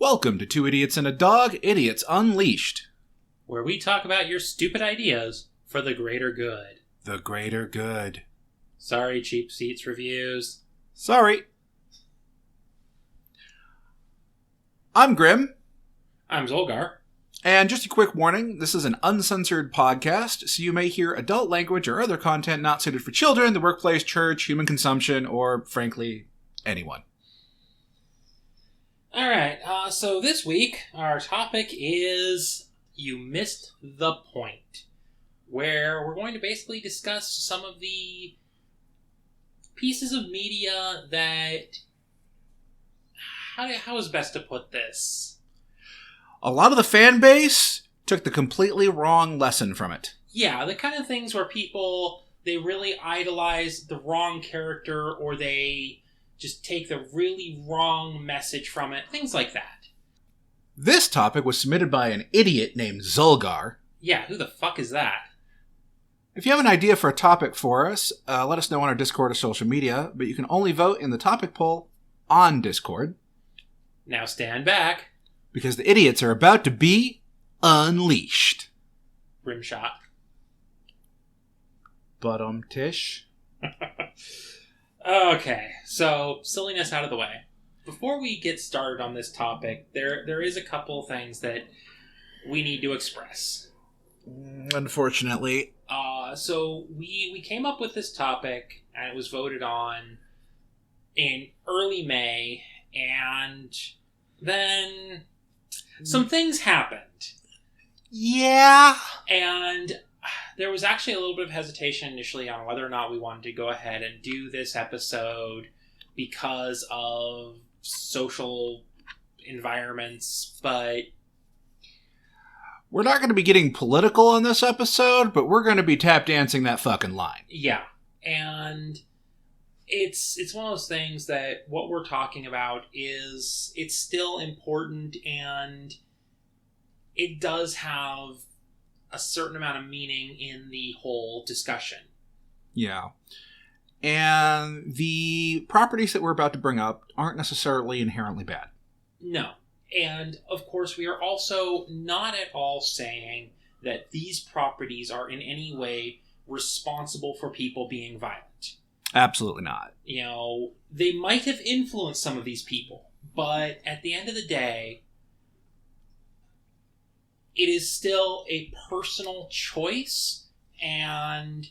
Welcome to Two Idiots and a Dog, Idiots Unleashed. Where we talk about your stupid ideas for the greater good. The greater good. Sorry, Cheap Seats Reviews. Sorry. I'm Grim. I'm Zolgar. And just a quick warning, this is an uncensored podcast, so you may hear adult language or other content not suited for children, the workplace, church, human consumption, or, frankly, anyone. Alright, so this week, our topic is You Missed the Point, where we're going to basically discuss some of the pieces of media that... How is best to put this? A lot of the fan base took the completely wrong lesson from it. Yeah, the kind of things where people, they really idolize the wrong character, or they just take the really wrong message from it. Things like that. This topic was submitted by an idiot named Zolgar. Yeah, who the fuck is that? If you have an idea for a topic for us, let us know on our Discord or social media, but you can only vote in the topic poll on Discord. Now stand back. Because the idiots are about to be unleashed. Rimshot. Tish. Okay, so silliness out of the way. Before we get started on this topic, there is a couple things that we need to express. Unfortunately. So we came up with this topic, and it was voted on in early May, and then some things happened. Yeah. And there was actually a little bit of hesitation initially on whether or not we wanted to go ahead and do this episode because of social environments, but... We're not going to be getting political in this episode, but we're going to be tap dancing that fucking line. Yeah. And it's one of those things that what we're talking about is, it's still important, and it does have a certain amount of meaning in the whole discussion. Yeah. And the properties that we're about to bring up aren't necessarily inherently bad. No. And, of course, we are also not at all saying that these properties are in any way responsible for people being violent. Absolutely not. You know, they might have influenced some of these people, but at the end of the day, it is still a personal choice, and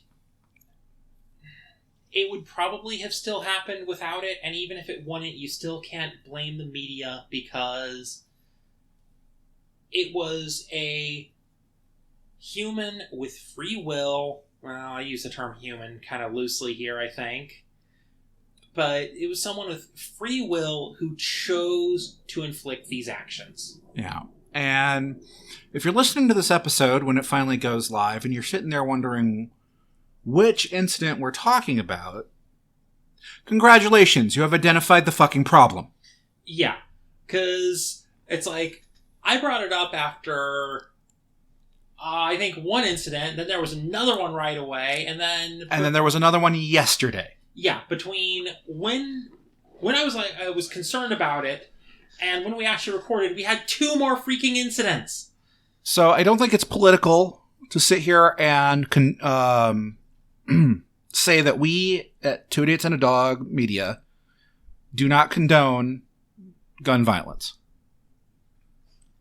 it would probably have still happened without it, and even if it wouldn't, you still can't blame the media, because it was a human with free will. Well, I use the term human kind of loosely here, I think. But it was someone with free will who chose to inflict these actions. Yeah. And if you're listening to this episode when it finally goes live and you're sitting there wondering which incident we're talking about, congratulations, you have identified the fucking problem. Yeah, because it's like, I brought it up after, I think, one incident, then there was another one right away, and then there was another one yesterday. Yeah, between when I was concerned about it, and when we actually recorded, we had two more freaking incidents. So I don't think it's political to sit here and say that we at Two Idiots and a Dog Media do not condone gun violence.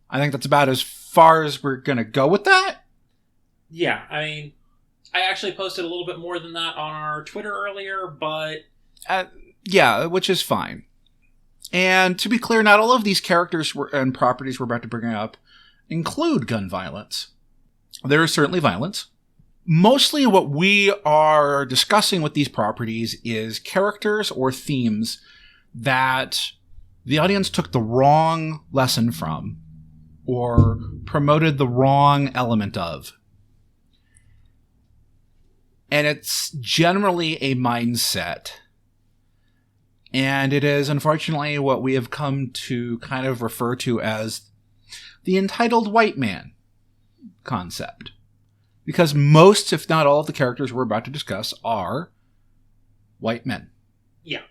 I think that's about as far as we're going to go with that. Yeah, I mean, I actually posted a little bit more than that on our Twitter earlier, but... yeah, which is fine. And to be clear, not all of these characters and properties we're about to bring up include gun violence. There is certainly violence. Mostly what we are discussing with these properties is characters or themes that the audience took the wrong lesson from or promoted the wrong element of. And it's generally a mindset. And it is, unfortunately, what we have come to kind of refer to as the entitled white man concept. Because most, if not all, of the characters we're about to discuss are white men. Yeah.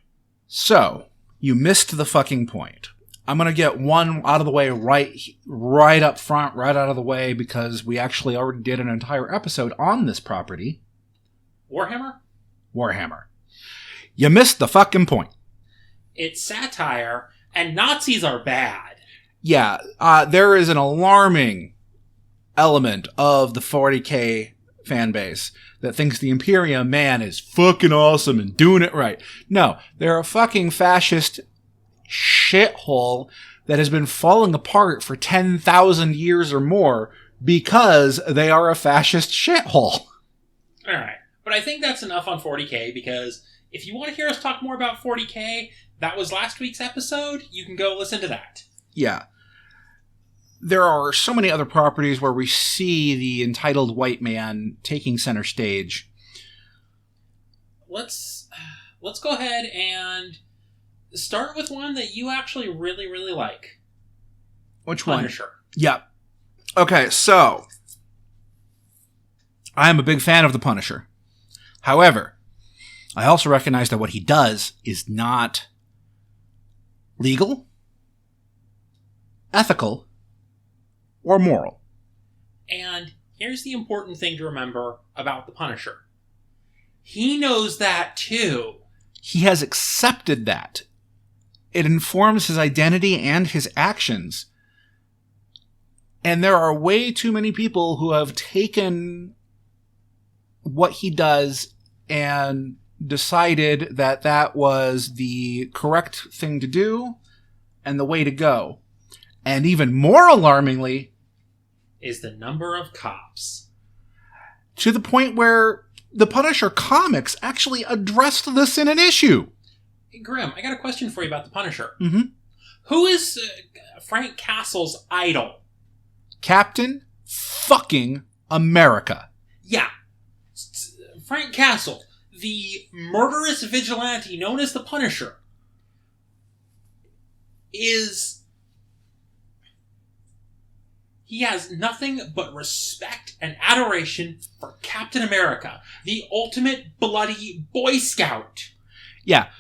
So, you missed the fucking point. I'm going to get one out of the way right up front, right out of the way, because we actually already did an entire episode on this property. Warhammer. You missed the fucking point. It's satire, and Nazis are bad. Yeah, there is an alarming element of the 40K fan base that thinks the Imperium man is fucking awesome and doing it right. No, they're a fucking fascist shithole that has been falling apart for 10,000 years or more because they are a fascist shithole. Alright, but I think that's enough on 40K, because if you want to hear us talk more about 40K, that was last week's episode. You can go listen to that. Yeah. There are so many other properties where we see the entitled white man taking center stage. Let's go ahead and start with one that you actually really, really like. Which one? Punisher. Yeah. Okay, so I am a big fan of the Punisher. However, I also recognize that what he does is not legal, ethical, or moral. And here's the important thing to remember about the Punisher. He knows that too. He has accepted that. It informs his identity and his actions. And there are way too many people who have taken what he does and decided that that was the correct thing to do and the way to go. And even more alarmingly is the number of cops. To the point where the Punisher comics actually addressed this in an issue. Hey, Grim, I got a question for you about the Punisher. Mm-hmm. Who is Frank Castle's idol? Captain fucking America. Yeah. Frank Castle, the murderous vigilante known as the Punisher, he has nothing but respect and adoration for Captain America, the ultimate bloody Boy Scout. Yeah.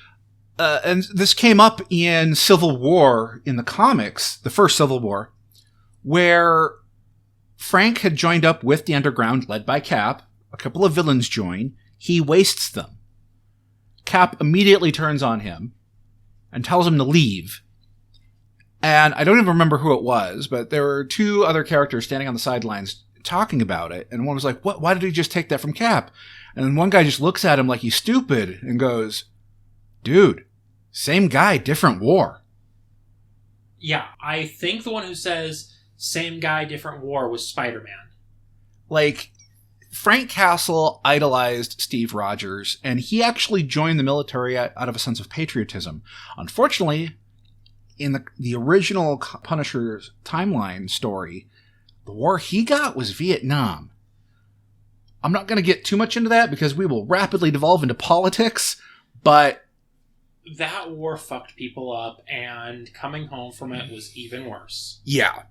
And this came up in Civil War in the comics, the first Civil War, where Frank had joined up with the Underground, led by Cap. A couple of villains join. He wastes them. Cap immediately turns on him and tells him to leave. And I don't even remember who it was, but there were two other characters standing on the sidelines talking about it. And one was like, "What? Why did he just take that from Cap?" And then one guy just looks at him like he's stupid and goes, "Dude, same guy, different war." Yeah, I think the one who says same guy, different war was Spider-Man. Like, Frank Castle idolized Steve Rogers, and he actually joined the military out of a sense of patriotism. Unfortunately, in the original Punisher's timeline story, the war he got was Vietnam. I'm not going to get too much into that because we will rapidly devolve into politics, but that war fucked people up, and coming home from it was even worse. Yeah.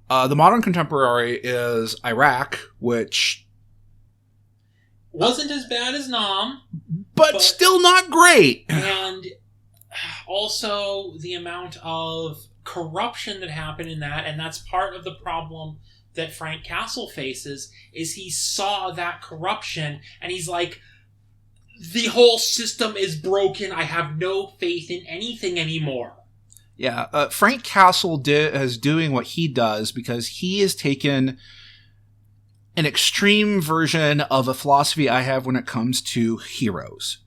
The modern contemporary is Iraq, which wasn't as bad as Nam, but still not great. And also the amount of corruption that happened in that, and that's part of the problem that Frank Castle faces, is he saw that corruption and he's like, the whole system is broken. I have no faith in anything anymore. Yeah, Frank Castle is doing what he does because he has taken an extreme version of a philosophy I have when it comes to heroes.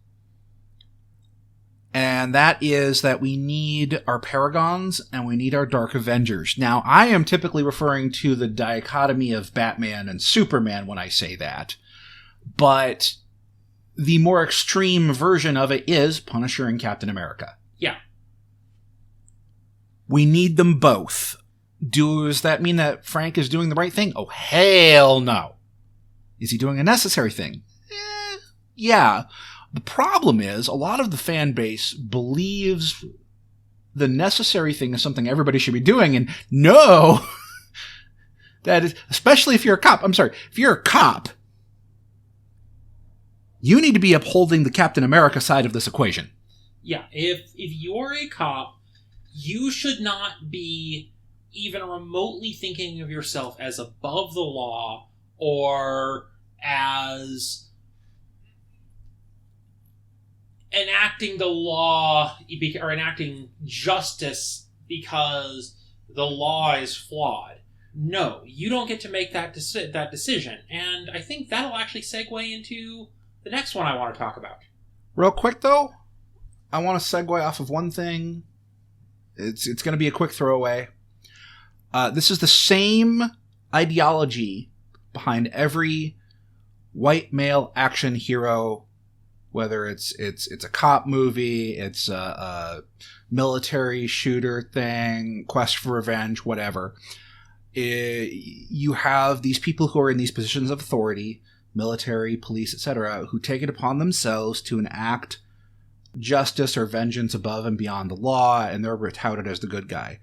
And that is that we need our Paragons and we need our Dark Avengers. Now, I am typically referring to the dichotomy of Batman and Superman when I say that. But the more extreme version of it is Punisher and Captain America. Yeah. We need them both. Does that mean that Frank is doing the right thing? Oh, hell no. Is he doing a necessary thing? Yeah. The problem is, a lot of the fan base believes the necessary thing is something everybody should be doing, and no! That is, especially if you're a cop. I'm sorry, if you're a cop, you need to be upholding the Captain America side of this equation. Yeah, if you're a cop, You should not be even remotely thinking of yourself as above the law or as enacting the law or enacting justice because the law is flawed. No, you don't get to make that decision. And I think that'll actually segue into the next one I want to talk about. Real quick, though, I want to segue off of one thing. It's going to be a quick throwaway. This is the same ideology behind every white male action hero, whether it's a cop movie, it's a military shooter thing, quest for revenge, whatever. You have these people who are in these positions of authority, military, police, etc., who take it upon themselves to enact justice or vengeance above and beyond the law, and they're touted as the good guy.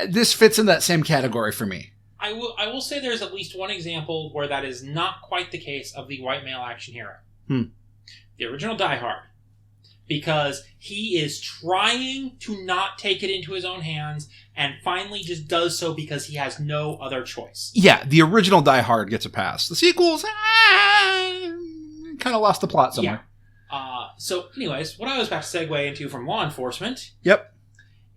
This fits in that same category for me. I will say there's at least one example where that is not quite the case of the white male action hero. The original Die Hard. Because he is trying to not take it into his own hands and finally just does so because he has no other choice. Yeah, the original Die Hard gets a pass. The sequels, kind of lost the plot somewhere. Yeah. So anyways, what I was about to segue into from law enforcement... Yep.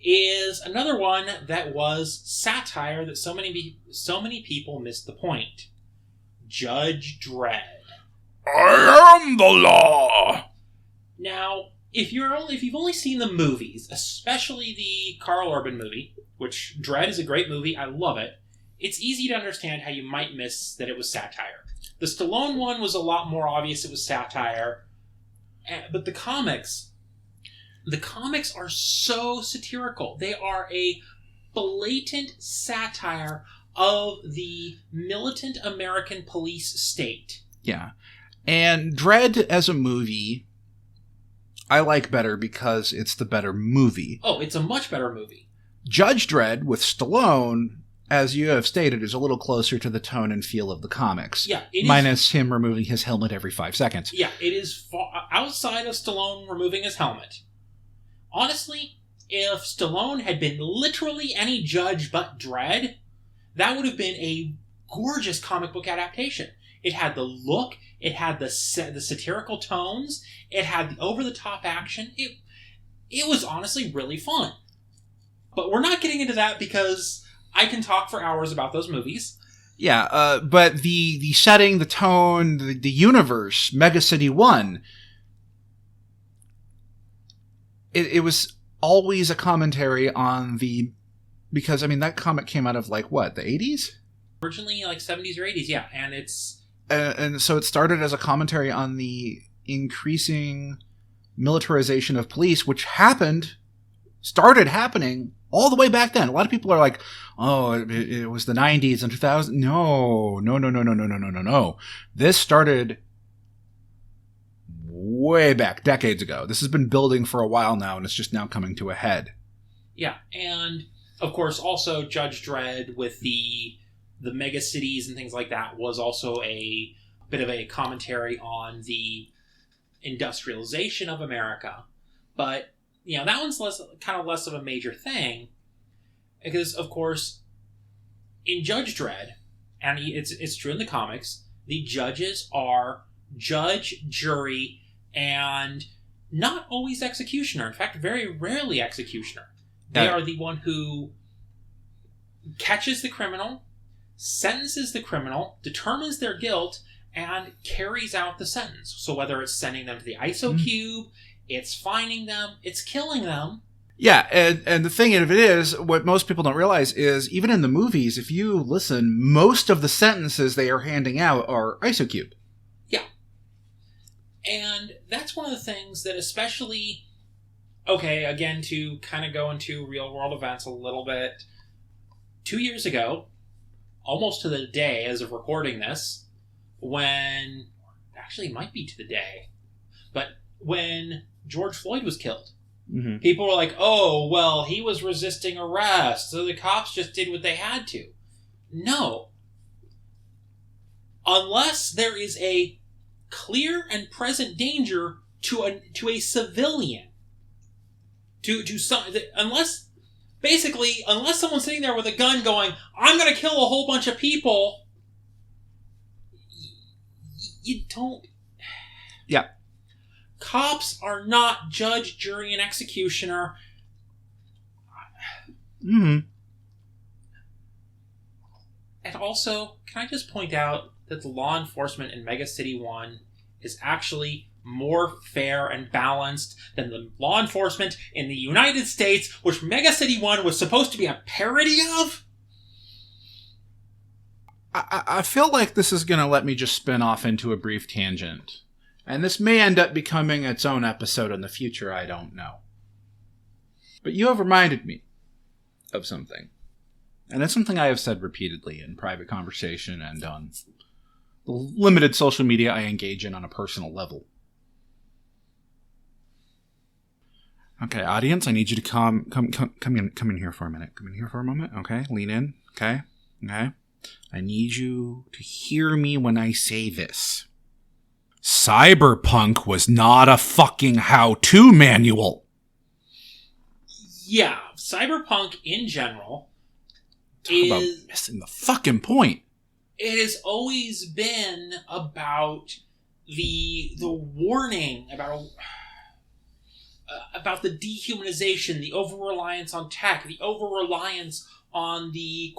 ...is another one that was satire that so many people missed the point. Judge Dredd. I am the law! Now... If you've only seen the movies, especially the Carl Urban movie, which Dredd is a great movie, I love it, it's easy to understand how you might miss that it was satire. The Stallone one was a lot more obvious it was satire, but the comics are so satirical. They are a blatant satire of the militant American police state. Yeah. And Dredd as a movie... I like better because it's the better movie. Oh, it's a much better movie. Judge Dredd with Stallone, as you have stated, is a little closer to the tone and feel of the comics. Yeah, minus him removing his helmet every 5 seconds. Yeah, it is outside of Stallone removing his helmet. Honestly, if Stallone had been literally any judge but Dredd, that would have been a gorgeous comic book adaptation. It had the look, it had the satirical tones, it had the over-the-top action. It was honestly really fun. But we're not getting into that because I can talk for hours about those movies. Yeah, but the setting, the tone, the universe, Mega City 1, it was always a commentary on the... Because, I mean, that comic came out of, like, what, the 80s? Originally, like, 70s or 80s, yeah. And it's... And so it started as a commentary on the increasing militarization of police, which started happening all the way back then. A lot of people are like, oh, it was the 90s and 2000. No. This started way back, decades ago. This has been building for a while now, and it's just now coming to a head. Yeah, and of course, also Judge Dredd with the mega cities and things like that was also a bit of a commentary on the industrialization of America. But, you know, that one's less of a major thing because, of course, in Judge Dredd, and it's true in the comics, the judges are judge, jury, and not always executioner. In fact, very rarely executioner. They are the one who catches the criminal, sentences the criminal, determines their guilt, and carries out the sentence. So whether it's sending them to the ISO cube, it's fining them, it's killing them. Yeah, and the thing of it is, what most people don't realize is, even in the movies, if you listen, most of the sentences they are handing out are ISO cube. Yeah. And that's one of the things that especially... Okay, again, to kind of go into real-world events a little bit. 2 years ago, almost to the day as of recording this, when... Actually, it might be to the day. But when George Floyd was killed, people were like, oh, well, he was resisting arrest, so the cops just did what they had to. No. Unless there is a clear and present danger to a civilian, unless someone's sitting there with a gun going, I'm going to kill a whole bunch of people, you don't... Yeah. Cops are not judge, jury, and executioner. Mm-hmm. And also, can I just point out that the law enforcement in Mega City 1 is actually more fair and balanced than the law enforcement in the United States, which Mega City 1 was supposed to be a parody of? I feel like this is going to let me just spin off into a brief tangent. And this may end up becoming its own episode in the future, I don't know. But you have reminded me of something. And it's something I have said repeatedly in private conversation and on the limited social media I engage in on a personal level. Okay, audience, I need you to come in here for a minute. Come in here for a moment, okay? Lean in, okay? Okay? I need you to hear me when I say this. Cyberpunk was not a fucking how-to manual. Yeah, Cyberpunk in general Talk about missing the fucking point. It has always been about the warning about the dehumanization, the over-reliance on tech, the over-reliance on the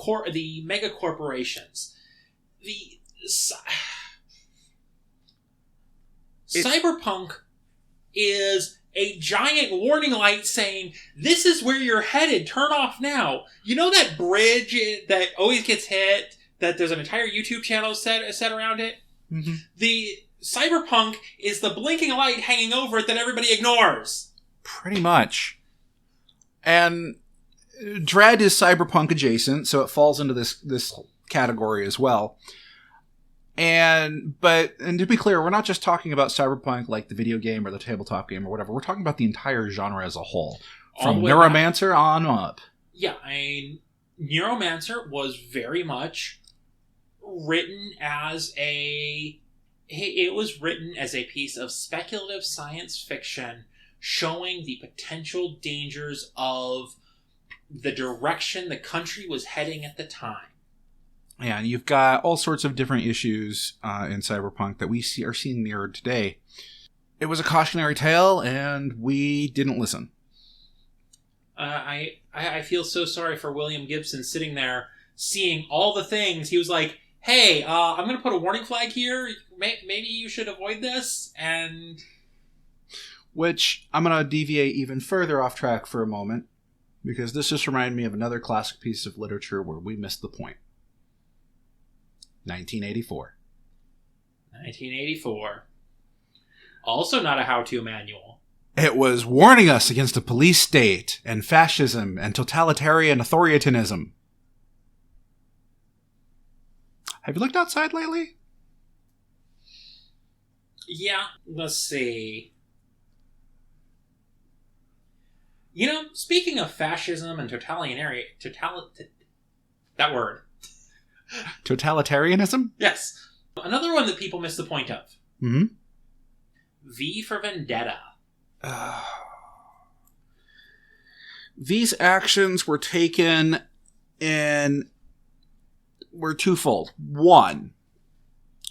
mega corporations. Cyberpunk is a giant warning light saying, this is where you're headed, turn off now. You know that bridge that always gets hit, that there's an entire YouTube channel set around it? Mm-hmm. The Cyberpunk is the blinking light hanging over it that everybody ignores. Pretty much. And Dredd is Cyberpunk adjacent, so it falls into this category as well. And to be clear, we're not just talking about Cyberpunk like the video game or the tabletop game or whatever. We're talking about the entire genre as a whole. From Neuromancer on up. Yeah, Neuromancer was very much written as a piece of speculative science fiction showing the potential dangers of the direction the country was heading at the time. Yeah, and you've got all sorts of different issues in Cyberpunk that we are seeing mirrored today. It was a cautionary tale, and we didn't listen. I feel so sorry for William Gibson sitting there seeing all the things. He was like, hey, I'm going to put a warning flag here. Maybe you should avoid this. And which I'm going to deviate even further off track for a moment, because this just reminded me of another classic piece of literature where we missed the point. 1984. 1984. Also not a how-to manual. It was warning us against a police state and fascism and totalitarian authoritarianism. Have you looked outside lately? Yeah, let's see. Speaking of fascism and that word. Totalitarianism? Yes. Another one that people miss the point of. Mm-hmm. V for Vendetta. These actions were taken were twofold. One,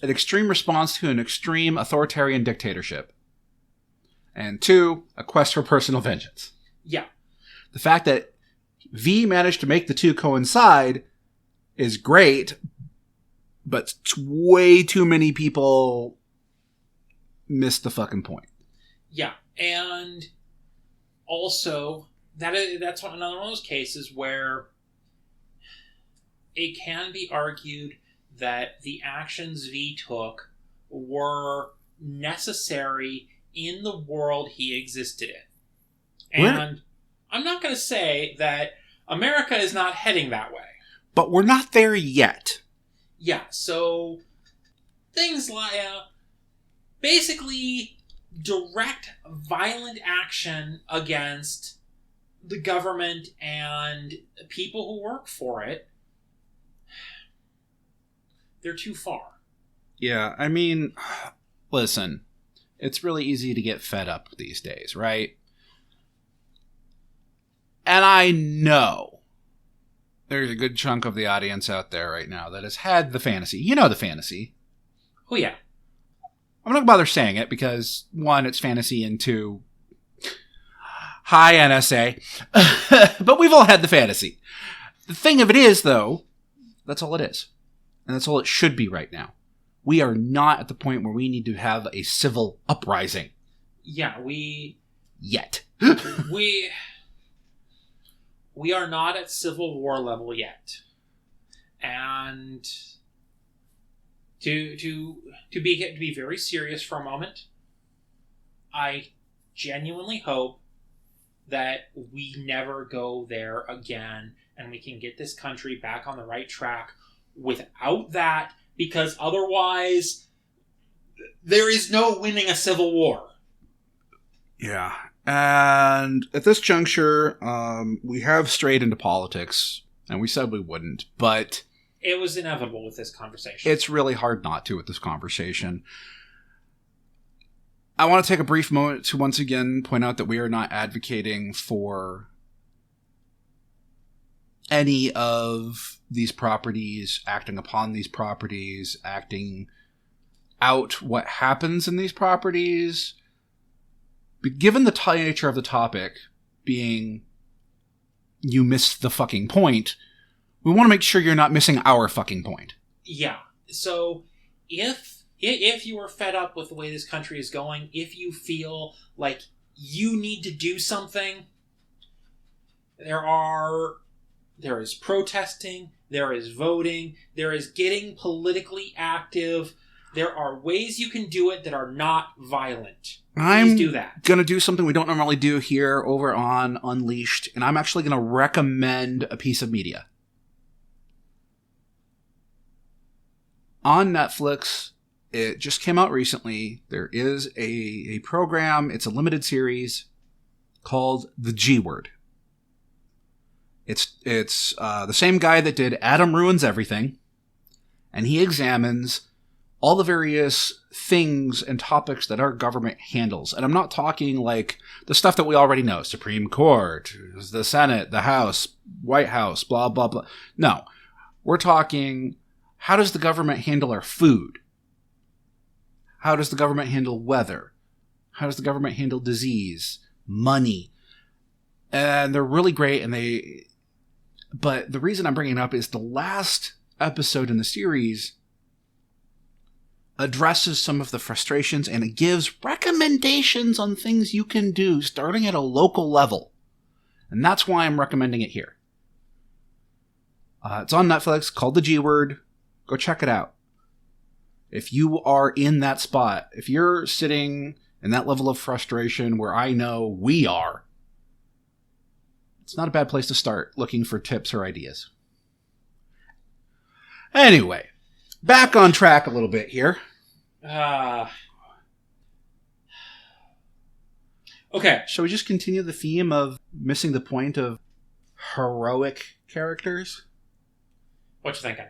an extreme response to an extreme authoritarian dictatorship. And two, a quest for personal vengeance. Yeah. The fact that V managed to make the two coincide is great, but way too many people missed the fucking point. Yeah, and also that's another one of those cases where it can be argued that the actions V took were necessary in the world he existed in. And I'm not going to say that America is not heading that way. But we're not there yet. Yeah, so things like basically direct violent action against the government and people who work for it, they're too far. Yeah, I mean, listen, it's really easy to get fed up these days, right? And I know there's a good chunk of the audience out there right now that has had the fantasy. You know the fantasy. Oh, yeah. I'm not going to bother saying it because, one, it's fantasy, and two, hi, NSA. But we've all had the fantasy. The thing of it is, though, that's all it is. And that's all it should be right now. We are not at the point where we need to have a civil uprising. Yeah, Yet. we are not at Civil War level yet. And to be very serious for a moment, I genuinely hope that we never go there again and we can get this country back on the right track without that, because otherwise there is no winning a civil war. Yeah. And at this juncture, we have strayed into politics, and we said we wouldn't, but it was inevitable with this conversation. It's really hard not to with this conversation. I want to take a brief moment to once again point out that we are not advocating for any of these properties, acting upon these properties, acting out what happens in these properties. But given the nature of the topic being you missed the fucking point, we want to make sure you're not missing our fucking point. Yeah. So if you are fed up with the way this country is going, if you feel like you need to do something, there is protesting, there is voting, there is getting politically active. There are ways you can do it that are not violent. Please do that. I'm going to do something we don't normally do here over on Unleashed, and I'm actually going to recommend a piece of media. On Netflix, it just came out recently. There is a program, it's a limited series called The G Word. It's the same guy that did Adam Ruins Everything, and he examines all the various things and topics that our government handles. And I'm not talking like the stuff that we already know. Supreme Court, the Senate, the House, White House, blah, blah, blah. No. We're talking, how does the government handle our food? How does the government handle weather? How does the government handle disease? Money? And they're really great, but the reason I'm bringing it up is the last episode in the series addresses some of the frustrations, and it gives recommendations on things you can do starting at a local level. And that's why I'm recommending it here. It's on Netflix, called The G Word. Go check it out. If you are in that spot, if you're sitting in that level of frustration where I know we are, it's not a bad place to start looking for tips or ideas. Anyway, back on track a little bit here. Okay. Shall we just continue the theme of missing the point of heroic characters? What you thinking?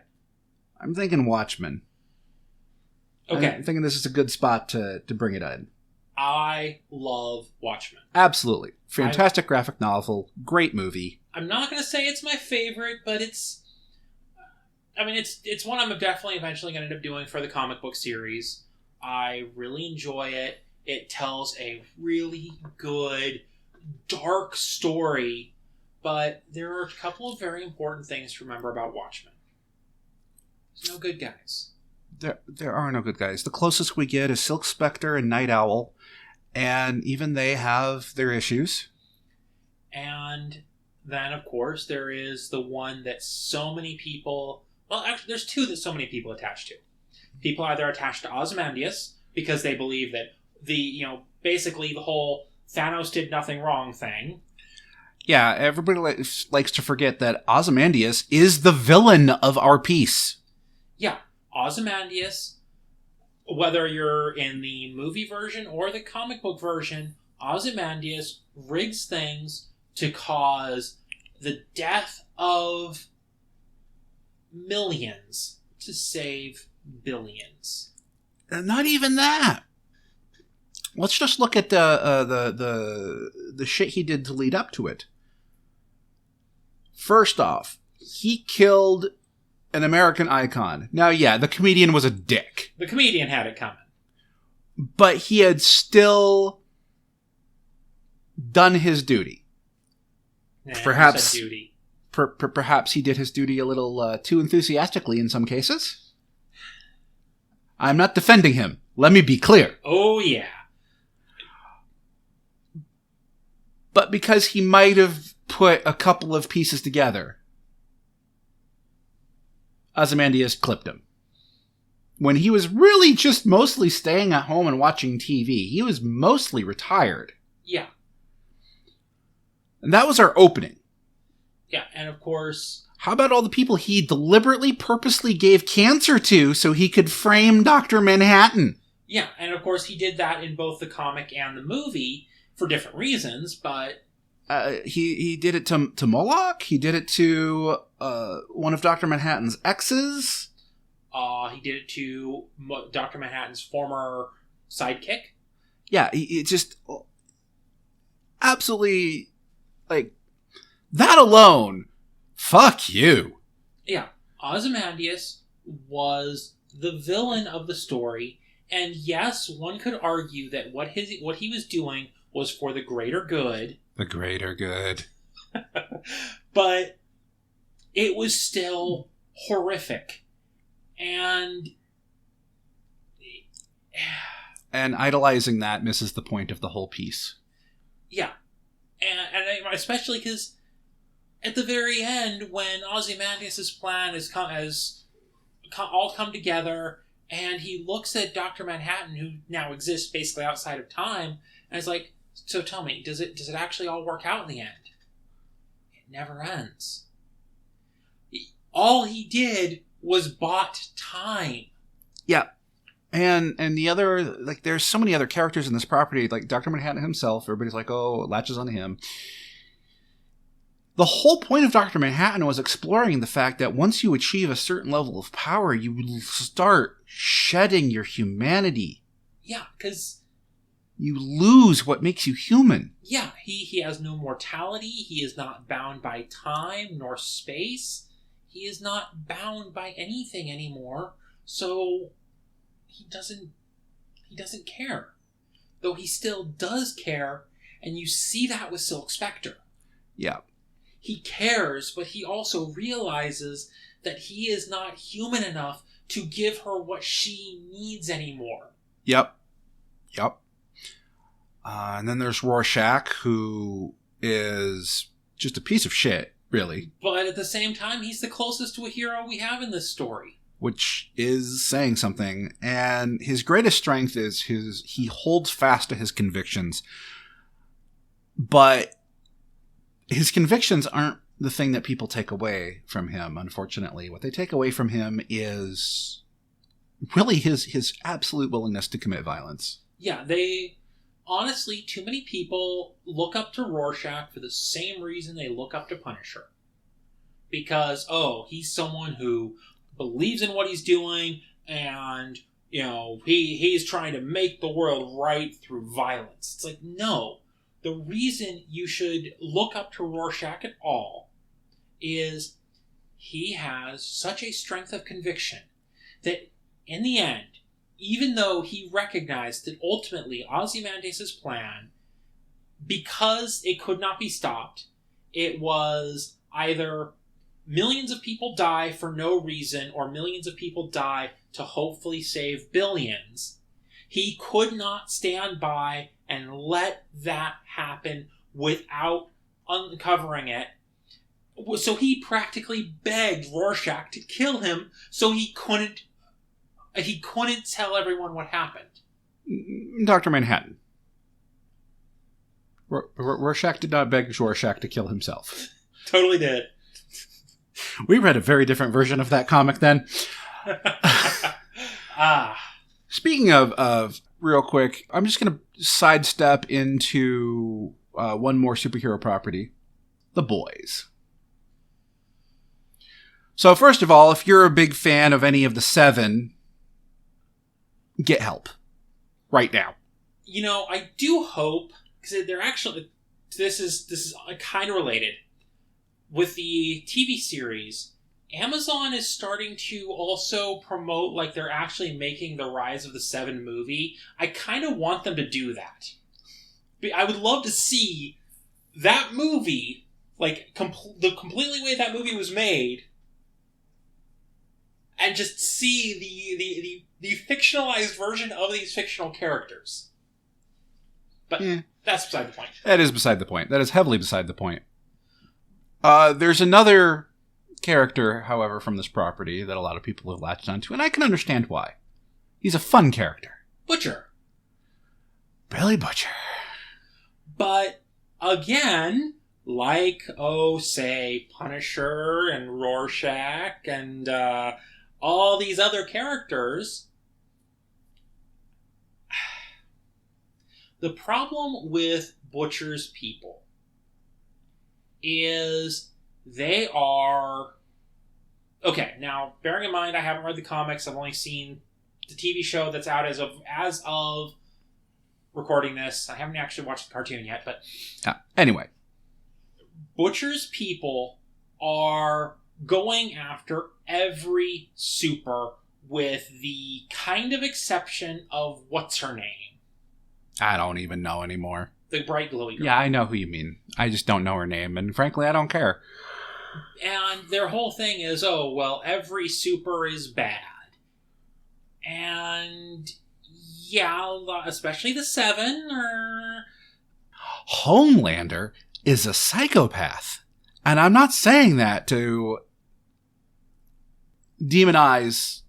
I'm thinking Watchmen. Okay. I'm thinking this is a good spot to bring it in. I love Watchmen. Absolutely. Fantastic graphic novel. Great movie. I'm not going to say it's my favorite, but it's one I'm definitely eventually going to end up doing for the comic book series. I really enjoy it. It tells a really good, dark story, but there are a couple of very important things to remember about Watchmen. There's no good guys. There are no good guys. The closest we get is Silk Spectre and Night Owl, and even they have their issues. And then, of course, there is the one that so many people... Well, actually, there's two that so many people attach to. People either attached to Ozymandias because they believe that basically the whole Thanos did nothing wrong thing. Yeah, everybody likes to forget that Ozymandias is the villain of our piece. Yeah, Ozymandias, whether you're in the movie version or the comic book version, Ozymandias rigs things to cause the death of millions to save billions. And not even that. Let's just look at the shit he did to lead up to it. First off, he killed an American icon. Now, yeah, the comedian was a dick. The comedian had it coming. But he had still done his duty. Perhaps duty. Perhaps he did his duty a little too enthusiastically in some cases. I'm not defending him. Let me be clear. Oh, yeah. But because he might have put a couple of pieces together, Ozymandias clipped him. When he was really just mostly staying at home and watching TV. He was mostly retired. Yeah. And that was our opening. Yeah, and of course... How about all the people he deliberately, purposely gave cancer to so he could frame Dr. Manhattan? Yeah, and of course he did that in both the comic and the movie for different reasons, but... He did it to Moloch. He did it to one of Dr. Manhattan's exes. He did it to Dr. Manhattan's former sidekick. Yeah, it just... Absolutely... Like, that alone... Fuck you. Yeah, Ozymandias was the villain of the story, and yes, one could argue that what he was doing was for the greater good. The greater good. But it was still horrific. And idolizing that misses the point of the whole piece. Yeah. And especially because at the very end, when Ozymandias' plan has all come together, and he looks at Dr. Manhattan, who now exists basically outside of time, and is like, so tell me, does it actually all work out in the end? It never ends. All he did was bought time. Yeah. And the other, like, there's so many other characters in this property, like Dr. Manhattan himself, everybody's like, oh, it latches on him. The whole point of Dr. Manhattan was exploring the fact that once you achieve a certain level of power, you start shedding your humanity. Yeah, because... You lose what makes you human. Yeah, he has no mortality. He is not bound by time nor space. He is not bound by anything anymore. So he doesn't care. Though he still does care, and you see that with Silk Spectre. Yeah. He cares, but he also realizes that he is not human enough to give her what she needs anymore. Yep. And then there's Rorschach, who is just a piece of shit, really. But at the same time, he's the closest to a hero we have in this story. Which is saying something. And his greatest strength is he holds fast to his convictions. But his convictions aren't the thing that people take away from him, unfortunately. What they take away from him is really his absolute willingness to commit violence. Yeah, honestly, too many people look up to Rorschach for the same reason they look up to Punisher. Because, he's someone who believes in what he's doing, and, he's trying to make the world right through violence. It's like, no. The reason you should look up to Rorschach at all is he has such a strength of conviction that, in the end, even though he recognized that ultimately Ozymandias' plan, because it could not be stopped, it was either millions of people die for no reason or millions of people die to hopefully save billions, he could not stand by and let that happen without uncovering it. So he practically begged Rorschach to kill him so he couldn't tell everyone what happened. Dr. Manhattan. Rorschach did not beg Rorschach to kill himself. Totally did. We read a very different version of that comic then. Speaking of real quick, I'm just going to sidestep into one more superhero property. The Boys. So first of all, if you're a big fan of any of the 7... get help. Right now. I do hope, because they're actually... This is kind of related. with the TV series, Amazon is starting to also promote like they're actually making the Rise of the Seven movie. I kind of want them to do that. I would love to see that movie, like the completely way that movie was made, and just see the fictionalized version of these fictional characters. But that's beside the point. That is beside the point. That is heavily beside the point. There's another character, however, from this property that a lot of people have latched onto, and I can understand why. He's a fun character. Butcher. Billy Butcher. But, again, like, say, Punisher and Rorschach and all these other characters, the problem with Butcher's people is they are... Okay, now, bearing in mind I haven't read the comics, I've only seen the TV show that's out as of recording this. I haven't actually watched the cartoon yet, but... Anyway. Butcher's people are going after every super with the kind of exception of what's her name? I don't even know anymore. The bright glowy girl. Yeah, I know who you mean. I just don't know her name, and frankly, I don't care. And their whole thing is, every super is bad. And, yeah, especially the Seven. Homelander is a psychopath. And I'm not saying that to demonize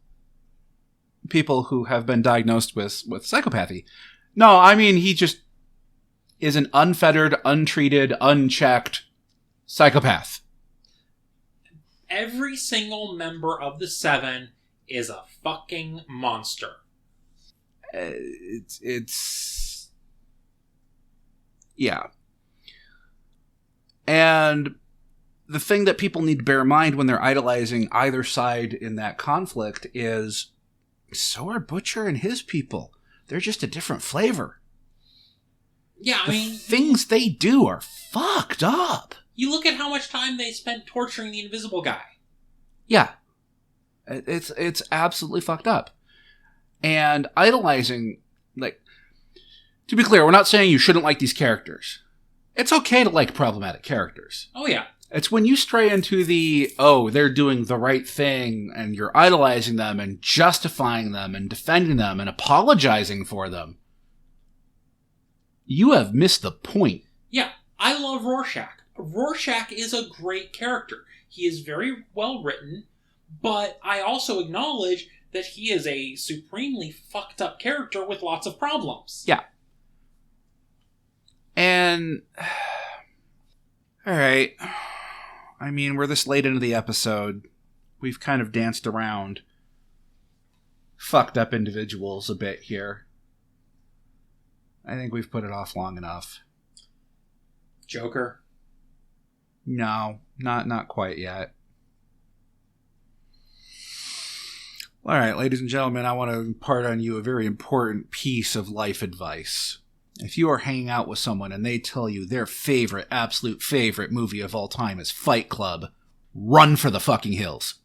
people who have been diagnosed with psychopathy. No, I mean, he just is an unfettered, untreated, unchecked psychopath. Every single member of the Seven is a fucking monster. Yeah. And the thing that people need to bear in mind when they're idolizing either side in that conflict is, so are Butcher and his people. They're just a different flavor. Yeah, I mean... things they do are fucked up. You look at how much time they spent torturing the Invisible Guy. Yeah. It's absolutely fucked up. And idolizing, to be clear, we're not saying you shouldn't like these characters. It's okay to like problematic characters. Oh, yeah. It's when you stray into they're doing the right thing, and you're idolizing them and justifying them and defending them and apologizing for them. You have missed the point. Yeah, I love Rorschach. Rorschach is a great character. He is very well written, but I also acknowledge that he is a supremely fucked up character with lots of problems. Yeah. And... Alright. I mean, we're this late into the episode. We've kind of danced around fucked up individuals a bit here. I think we've put it off long enough. Joker? No, not quite yet. All right, ladies and gentlemen, I want to impart on you a very important piece of life advice. If you are hanging out with someone and they tell you their absolute favorite movie of all time is Fight Club, run for the fucking hills.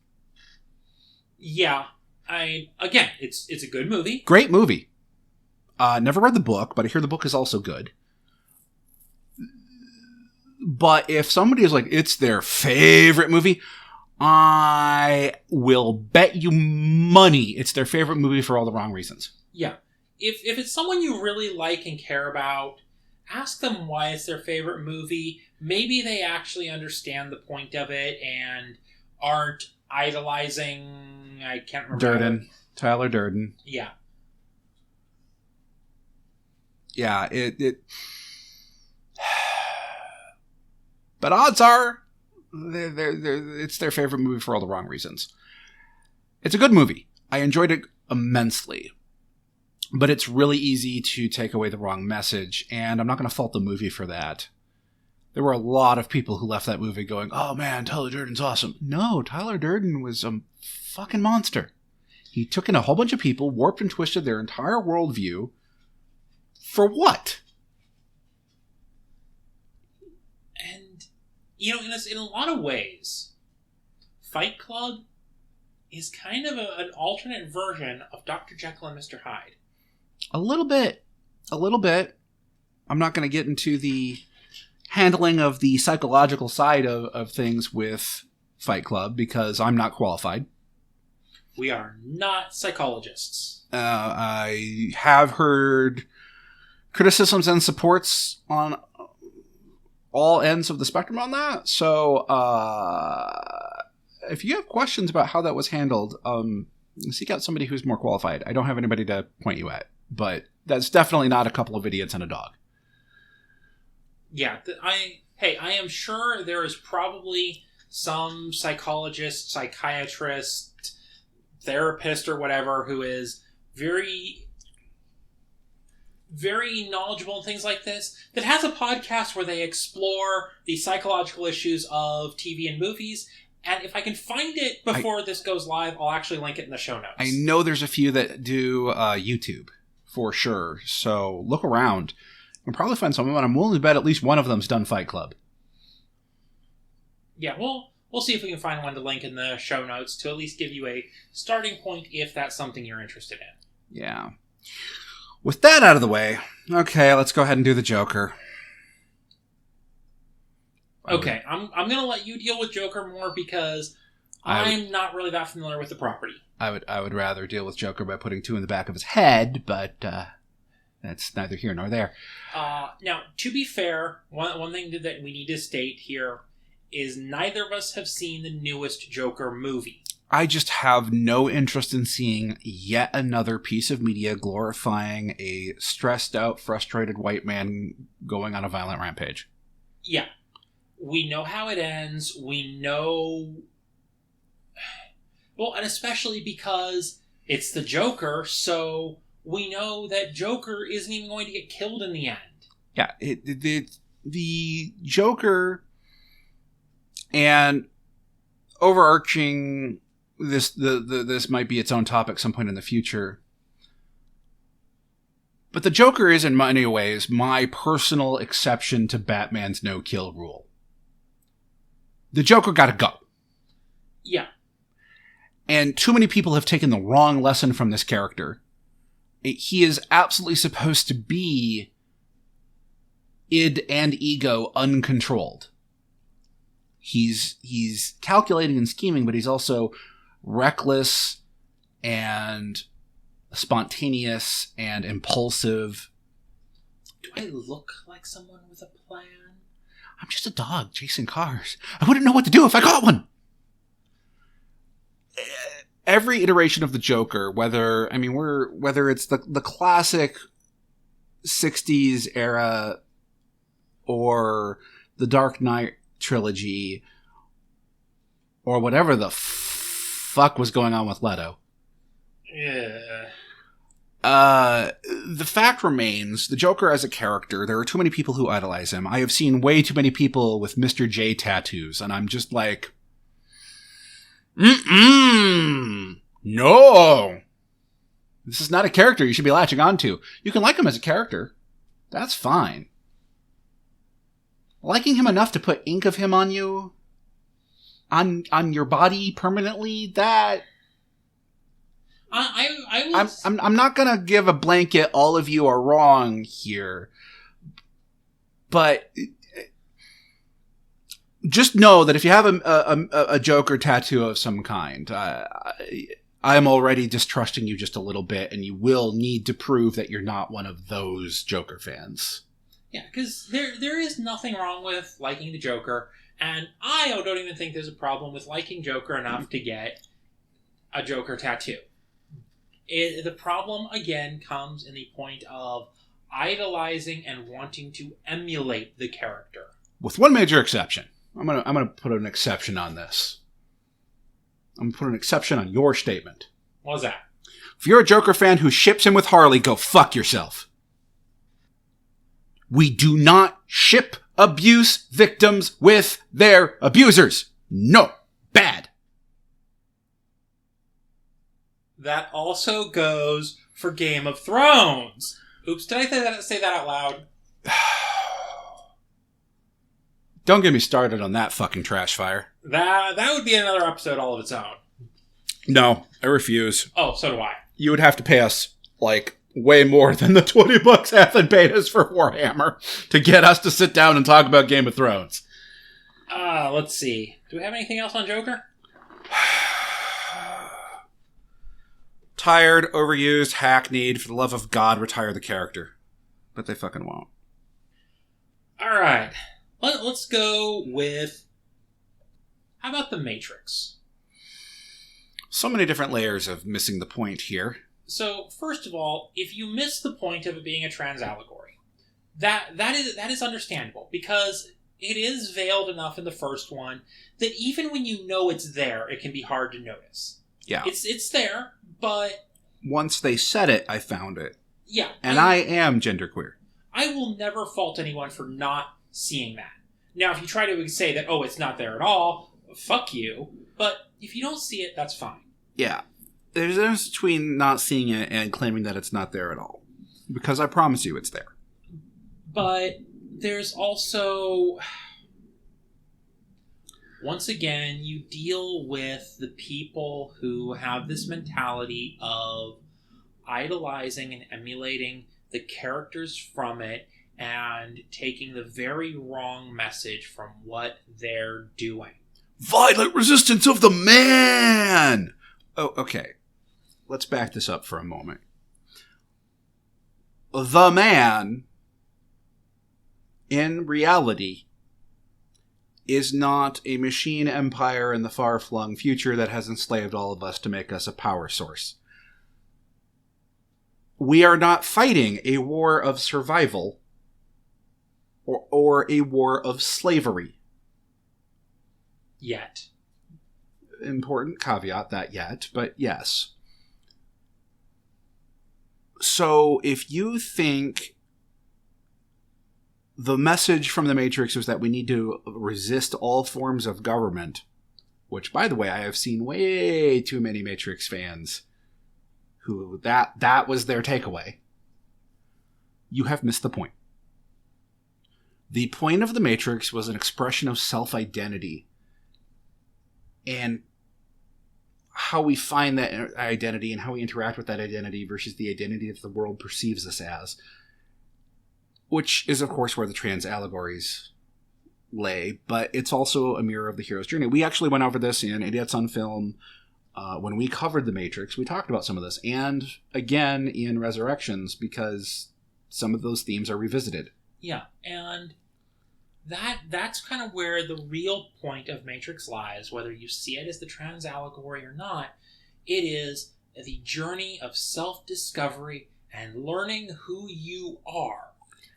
Yeah, again, it's a good movie. Great movie. Never read the book, but I hear the book is also good. But if somebody is like, it's their favorite movie, I will bet you money it's their favorite movie for all the wrong reasons. Yeah. If it's someone you really like and care about, ask them why it's their favorite movie. Maybe they actually understand the point of it and aren't idolizing... I can't remember. Durden. Tyler Durden. Yeah. Yeah, it but odds are it's their favorite movie for all the wrong reasons. It's a good movie. I enjoyed it immensely. But it's really easy to take away the wrong message, and I'm not going to fault the movie for that. There were a lot of people who left that movie going, oh man, Tyler Durden's awesome. No, Tyler Durden was a fucking monster. He took in a whole bunch of people, warped and twisted their entire worldview. For what? And in a lot of ways, Fight Club is kind of an alternate version of Dr. Jekyll and Mr. Hyde. A little bit. I'm not going to get into the handling of the psychological side of things with Fight Club because I'm not qualified. We are not psychologists. I have heard criticisms and supports on all ends of the spectrum on that. So if you have questions about how that was handled, seek out somebody who's more qualified. I don't have anybody to point you at, but that's definitely not a couple of idiots and a dog. Yeah, I am sure there is probably some psychologist, psychiatrist, therapist, or whatever who is very, very knowledgeable in things like this, that has a podcast where they explore the psychological issues of TV and movies. And if I can find it before this goes live, I'll actually link it in the show notes. I know there's a few that do YouTube, for sure. So look around. You can probably find some of them, and I'm willing to bet at least one of them's done Fight Club. Yeah, we'll see if we can find one to link in the show notes to at least give you a starting point if that's something you're interested in. Yeah. With that out of the way, okay, let's go ahead and do the Joker. Okay, I'm going to let you deal with Joker more because I'm not really that familiar with the property. I would rather deal with Joker by putting two in the back of his head, but that's neither here nor there. Now, to be fair, one thing that we need to state here is neither of us have seen the newest Joker movie. I just have no interest in seeing yet another piece of media glorifying a stressed out, frustrated white man going on a violent rampage. Yeah. We know how it ends. We know... Well, and especially because it's the Joker, so we know that Joker isn't even going to get killed in the end. Yeah, the Joker and overarching... This might be its own topic some point in the future. But the Joker is in many ways my personal exception to Batman's no-kill rule. The Joker gotta go. Yeah. And too many people have taken the wrong lesson from this character. He is absolutely supposed to be id and ego uncontrolled. He's calculating and scheming, but he's also reckless and spontaneous and impulsive. Do I look like someone with a plan? I'm just a dog chasing cars. I wouldn't know what to do if I got one. Every iteration of the Joker, whether it's the classic 60s era or the Dark Knight trilogy or whatever the fuck was going on with Leto. Yeah. The fact remains, the Joker as a character, there are too many people who idolize him. I have seen way too many people with Mr. J tattoos, and I'm just like, no. This is not a character you should be latching onto. You can like him as a character. That's fine. Liking him enough to put ink of him on you, on your body permanently, that... I'm not gonna give a blanket, all of you are wrong here, but just know that if you have a Joker tattoo of some kind, I'm already distrusting you just a little bit, and you will need to prove that you're not one of those Joker fans. Yeah, because there is nothing wrong with liking the Joker, and I don't even think there's a problem with liking Joker enough to get a Joker tattoo. The problem, again, comes in the point of idolizing and wanting to emulate the character. With one major exception. I'm gonna put an exception on this. I'm gonna put an exception on your statement. What's that? If you're a Joker fan who ships him with Harley, go fuck yourself. We do not ship abuse victims with their abusers. No. Bad. That also goes for Game of Thrones. Oops, did I say that out loud? Don't get me started on that fucking trash fire. That would be another episode all of its own. No, I refuse. Oh, so do I. You would have to pay us, like, way more than the $20 Ethan paid us for Warhammer to get us to sit down and talk about Game of Thrones. Let's see. Do we have anything else on Joker? Tired, overused, hackneyed. For the love of God, retire the character. But they fucking won't. All right. Let's go with... How about The Matrix? So many different layers of missing the point here. So, first of all, if you miss the point of it being a trans allegory, that is understandable, because it is veiled enough in the first one that even when you know it's there, it can be hard to notice. Yeah. It's there, but... Once they said it, I found it. Yeah. And I am genderqueer. I will never fault anyone for not seeing that. Now, if you try to say that, oh, it's not there at all, fuck you. But if you don't see it, that's fine. Yeah. There's a difference between not seeing it and claiming that it's not there at all. Because I promise you it's there. But there's also... Once again, you deal with the people who have this mentality of idolizing and emulating the characters from it and taking the very wrong message from what they're doing. Violent resistance of the man! Oh, okay. Let's back this up for a moment. The man, in reality, is not a machine empire in the far-flung future that has enslaved all of us to make us a power source. We are not fighting a war of survival or a war of slavery. Yet. Important caveat that yet, but yes. So if you think the message from the Matrix was that we need to resist all forms of government, which, by the way, I have seen way too many Matrix fans who that was their takeaway, you have missed the point. The point of the Matrix was an expression of self-identity and how we find that identity and how we interact with that identity versus the identity that the world perceives us as, which is, of course, where the trans allegories lay, but it's also a mirror of the hero's journey. We actually went over this in Idiots on Film. When we covered The Matrix, we talked about some of this, and again in Resurrections, because some of those themes are revisited. Yeah, and that's kind of where the real point of Matrix lies, whether you see it as the trans allegory or not. It is the journey of self-discovery and learning who you are.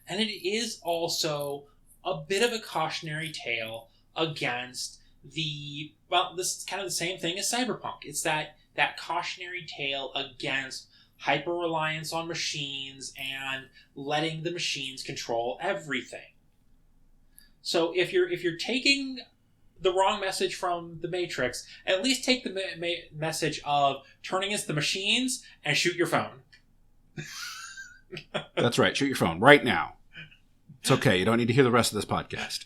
And it is also a bit of a cautionary tale against the... Well, this is kind of the same thing as Cyberpunk. It's that cautionary tale against hyper-reliance on machines and letting the machines control everything. So if you're taking the wrong message from the Matrix, at least take the message of turn against the machines and shoot your phone. That's right. Shoot your phone right now. It's okay. You don't need to hear the rest of this podcast.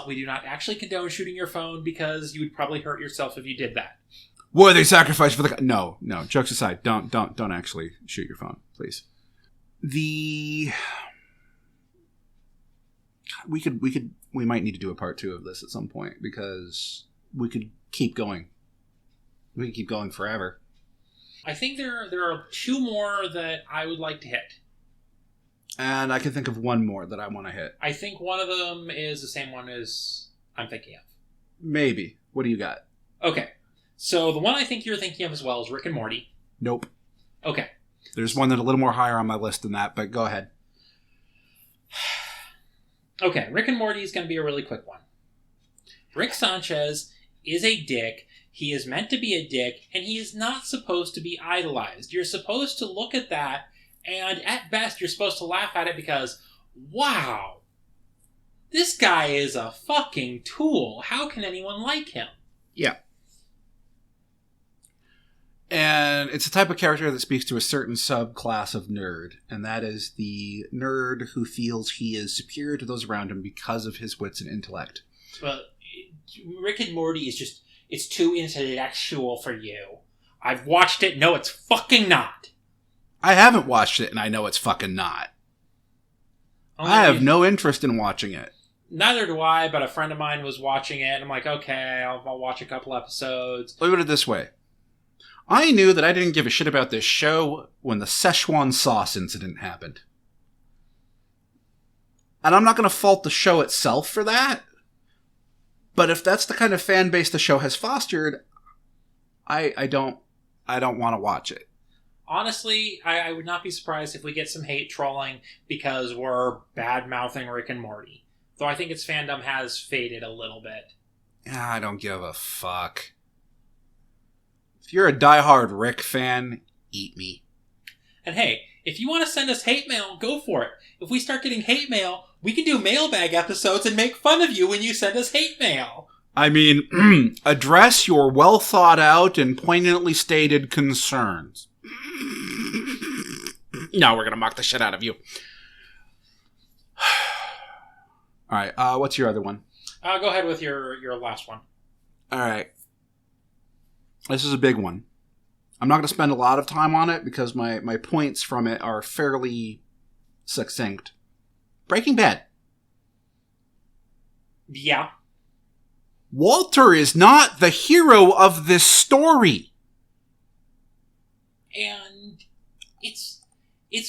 We do not actually condone shooting your phone because you would probably hurt yourself if you did that. What are they sacrificed for the... No. Jokes aside. Don't actually shoot your phone, please. We might need to do a part 2 of this at some point because we could keep going. We could keep going forever. I think there are 2 more that I would like to hit. And I can think of one more that I want to hit. I think one of them is the same one as I'm thinking of. Maybe. What do you got? Okay. So the one I think you're thinking of as well is Rick and Morty. Nope. Okay. There's one that's a little more higher on my list than that, but go ahead. Okay, Rick and Morty is going to be a really quick one. Rick Sanchez is a dick. He is meant to be a dick, and he is not supposed to be idolized. You're supposed to look at that, and at best, you're supposed to laugh at it because, wow, this guy is a fucking tool. How can anyone like him? Yeah. And it's a type of character that speaks to a certain subclass of nerd, and that is the nerd who feels he is superior to those around him because of his wits and intellect. Well, Rick and Morty is just, it's too intellectual for you. I've watched it, no, it's fucking not. I haven't watched it, and I know it's fucking not. I have no interest in watching it. Neither do I, but a friend of mine was watching it, and I'm like, okay, I'll watch a couple episodes. Look at it this way. I knew that I didn't give a shit about this show when the Szechuan sauce incident happened. And I'm not going to fault the show itself for that. But if that's the kind of fan base the show has fostered, I don't want to watch it. Honestly, I would not be surprised if we get some hate trolling because we're bad-mouthing Rick and Morty. Though I think its fandom has faded a little bit. I don't give a fuck. If you're a diehard Rick fan, eat me. And hey, if you want to send us hate mail, go for it. If we start getting hate mail, we can do mailbag episodes and make fun of you when you send us hate mail. I mean, address your well-thought-out and poignantly stated concerns. No, we're going to mock the shit out of you. All right, what's your other one? Go ahead with your last one. All right. This is a big one. I'm not going to spend a lot of time on it because my points from it are fairly succinct. Breaking Bad. Yeah. Walter is not the hero of this story. And it's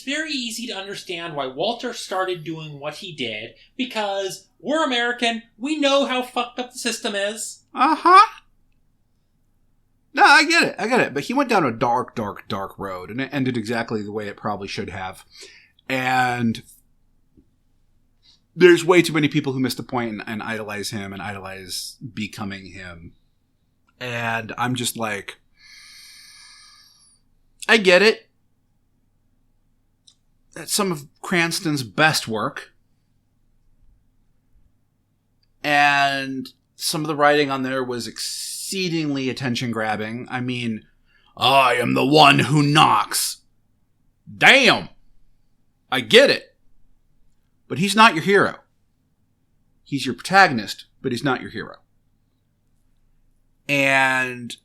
very easy to understand why Walter started doing what he did, because we're American, we know how fucked up the system is. Uh-huh. No, I get it. But he went down a dark, dark, dark road, and it ended exactly the way it probably should have. And there's way too many people who miss the point and idolize him and idolize becoming him. And I'm just like, I get it. That's some of Cranston's best work. And some of the writing on there was exceedingly attention-grabbing. I mean, I am the one who knocks. Damn! I get it. But he's not your hero. He's your protagonist, but he's not your hero. And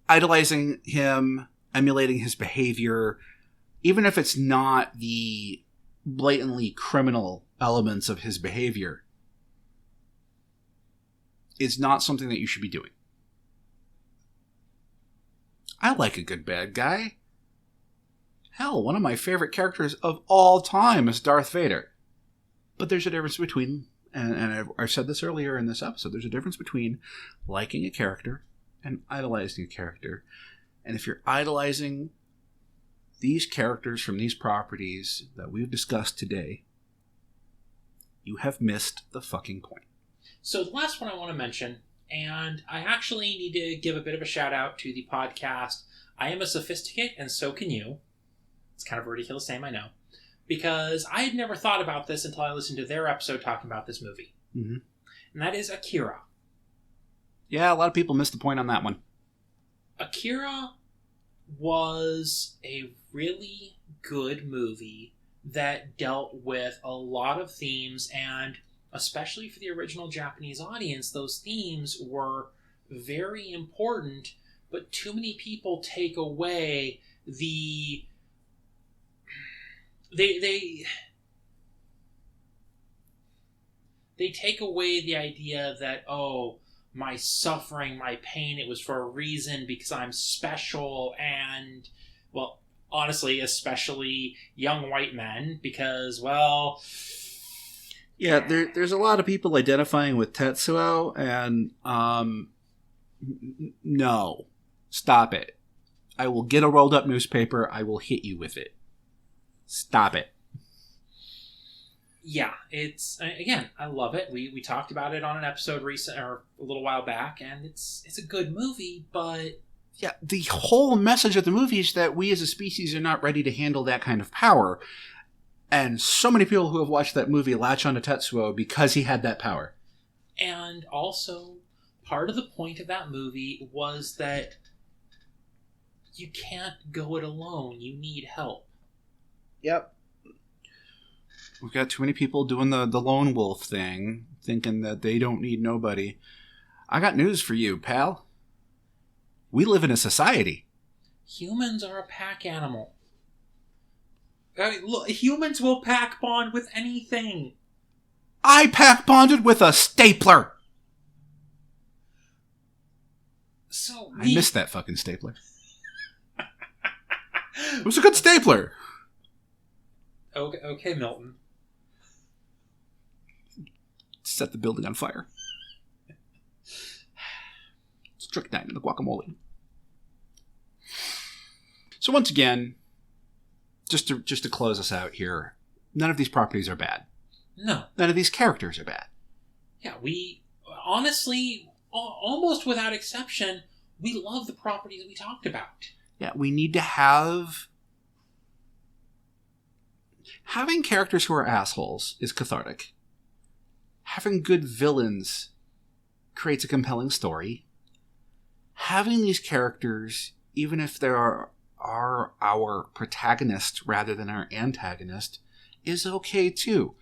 idolizing him, emulating his behavior, even if it's not the blatantly criminal elements of his behavior, is not something that you should be doing. I like a good bad guy. Hell, one of my favorite characters of all time is Darth Vader. But there's a difference between, and I've said this earlier in this episode, there's a difference between liking a character and idolizing a character. And if you're idolizing these characters from these properties that we've discussed today, you have missed the fucking point. So the last one I want to mention, and I actually need to give a bit of a shout out to the podcast I Am a Sophisticate and So Can You. It's kind of a ridiculous name, I know. Because I had never thought about this until I listened to their episode talking about this movie. Mm-hmm. And that is Akira. Yeah, a lot of people missed the point on that one. Akira was a really good movie that dealt with a lot of themes, and especially for the original Japanese audience, those themes were very important, but too many people take away the... They take away the idea that, oh, my suffering, my pain, it was for a reason because I'm special, and, well, honestly, especially young white men, because, well... Yeah, there's a lot of people identifying with Tetsuo, and, no. Stop it. I will get a rolled up newspaper, I will hit you with it. Stop it. Yeah, it's, again, I love it. We talked about it on an episode recent, or a little while back, and it's a good movie, but... Yeah, the whole message of the movie is that we as a species are not ready to handle that kind of power. And so many people who have watched that movie latch onto Tetsuo because he had that power. And also, part of the point of that movie was that you can't go it alone. You need help. Yep. We've got too many people doing the lone wolf thing, thinking that they don't need nobody. I got news for you, pal. We live in a society. Humans are a pack animal. Look, humans will pack bond with anything. I pack bonded with a stapler. So I missed that fucking stapler. It was a good stapler. Okay, Milton. Set the building on fire. Strychnine in the guacamole. So once again, just to close us out here, none of these properties are bad. No. None of these characters are bad. Yeah, we honestly, almost without exception, we love the properties we talked about. Yeah, we need to have... Having characters who are assholes is cathartic. Having good villains creates a compelling story. Having these characters, even if they are our protagonist rather than our antagonist, is okay too.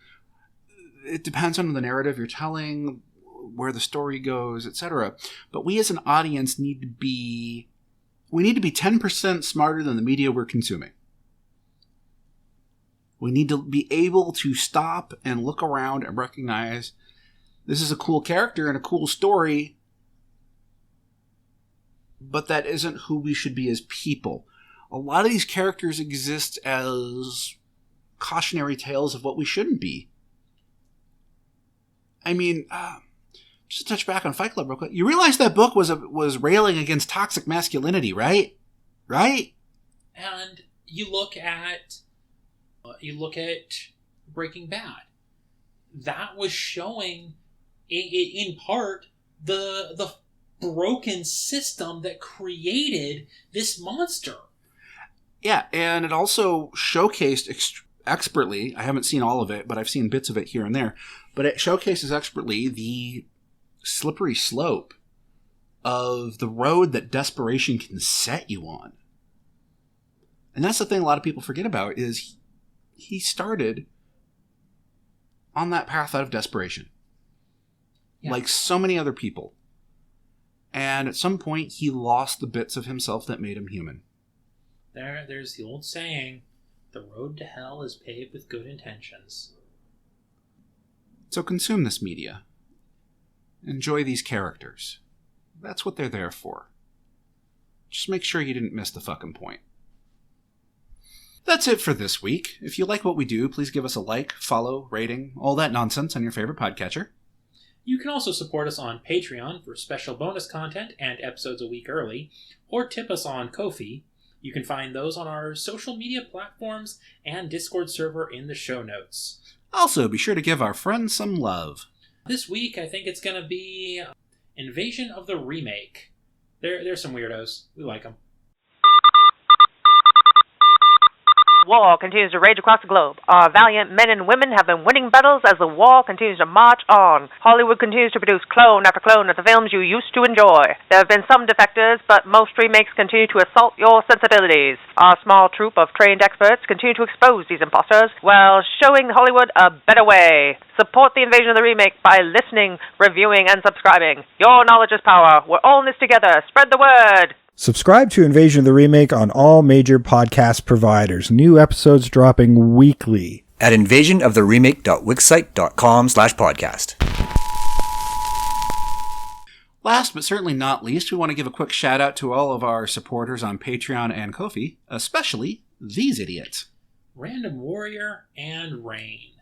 It depends on the narrative you're telling, where the story goes, etc. But we as an audience need to be 10% smarter than the media we're consuming. We need to be able to stop and look around and recognize this is a cool character and a cool story, but that isn't who we should be as people. A lot of these characters exist as cautionary tales of what we shouldn't be. I mean, just to touch back on Fight Club real quick, you realize that book was railing against toxic masculinity, right? Right? And you look at Breaking Bad. That was showing, in part, the broken system that created this monster. Yeah, and it also showcased expertly, I haven't seen all of it, but I've seen bits of it here and there, but it showcases expertly the slippery slope of the road that desperation can set you on. And that's the thing a lot of people forget about, is he started on that path out of desperation. Yeah. Like so many other people. And at some point, he lost the bits of himself that made him human. There's the old saying, the road to hell is paved with good intentions. So consume this media. Enjoy these characters. That's what they're there for. Just make sure you didn't miss the fucking point. That's it for this week. If you like what we do, please give us a like, follow, rating, all that nonsense on your favorite podcatcher. You can also support us on Patreon for special bonus content and episodes a week early, or tip us on Ko-fi. You can find those on our social media platforms and Discord server in the show notes. Also, be sure to give our friends some love. This week, I think it's going to be Invasion of the Remake. They're some weirdos. We like them. War continues to rage across the globe. Our valiant men and women have been winning battles as the war continues to march on. Hollywood continues to produce clone after clone of the films you used to enjoy. There have been some defectors, but most remakes continue to assault your sensibilities. Our small troupe of trained experts continue to expose these imposters while showing Hollywood a better way. Support the Invasion of the Remake by listening, reviewing, and subscribing. Your knowledge is power. We're all in this together. Spread the word. Subscribe to Invasion of the Remake on all major podcast providers. New episodes dropping weekly. At invasionoftheremake.wixsite.com/podcast. Last but certainly not least, we want to give a quick shout out to all of our supporters on Patreon and Ko-fi, especially these idiots. Random Warrior and Rain.